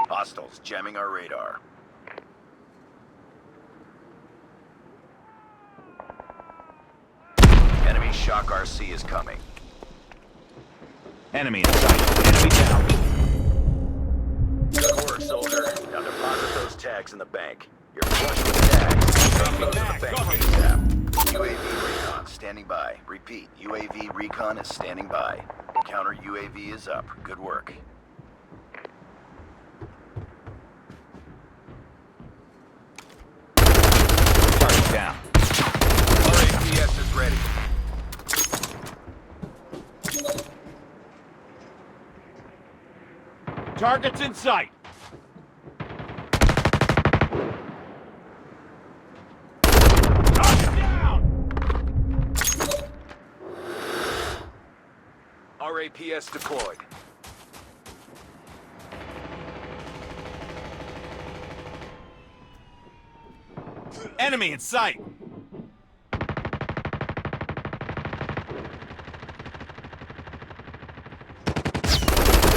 Hostiles jamming our radar. Enemy shock RC is coming. Enemy in sight. Enemy down. Good work, soldier. Now deposit those tags in the bank. You're flush with tags. Drop those in the bank ASAP. UAV recon standing by. Repeat, UAV recon is standing by. Counter UAV is up. Good work. Target down. RAPS is ready. Target's in sight. Target down. RAPS deployed. Enemy in sight.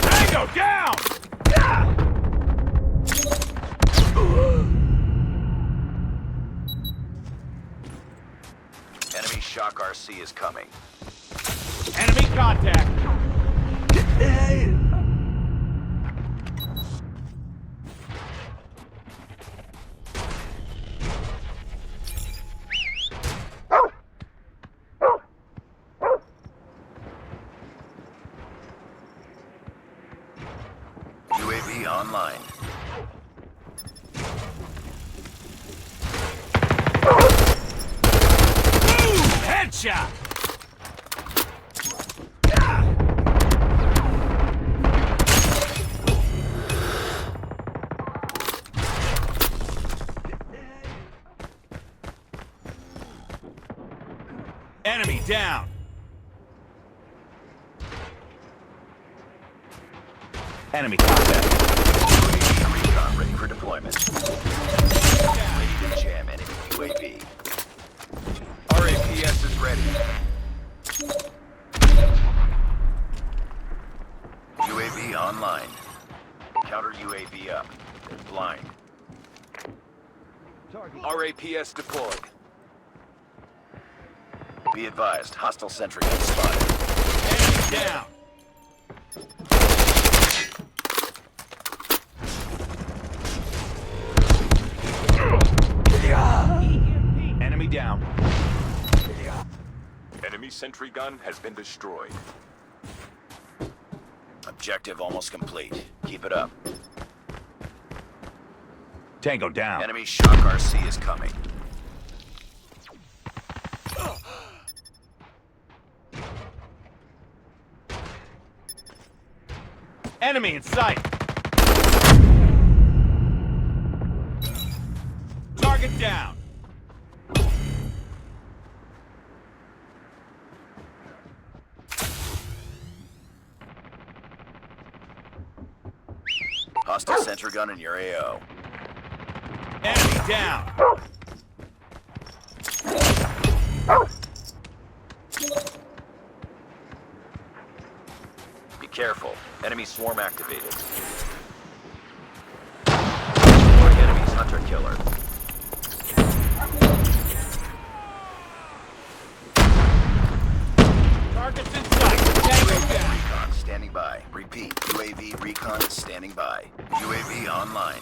Tango down. Enemy shock RC is coming. Enemy contact. UAV online. Boom! Headshot. Enemy down. Enemy contact. UAV recon ready for deployment. Ready to jam enemy UAV. RAPS is ready. UAV online. Counter UAV up. Blind. RAPS deployed. Be advised, hostile sentry gun spotted. Enemy down. Enemy down. Enemy sentry gun has been destroyed. Objective almost complete. Keep it up. Tango down. Enemy shock RC is coming. Enemy in sight. Target down. Hostile sentry gun in your AO. Enemy down. Be careful. Enemy swarm activated. Enemy's hunter killer. Target's in sight. Tango down. Recon standing by. Repeat, UAV recon is standing by. UAV online.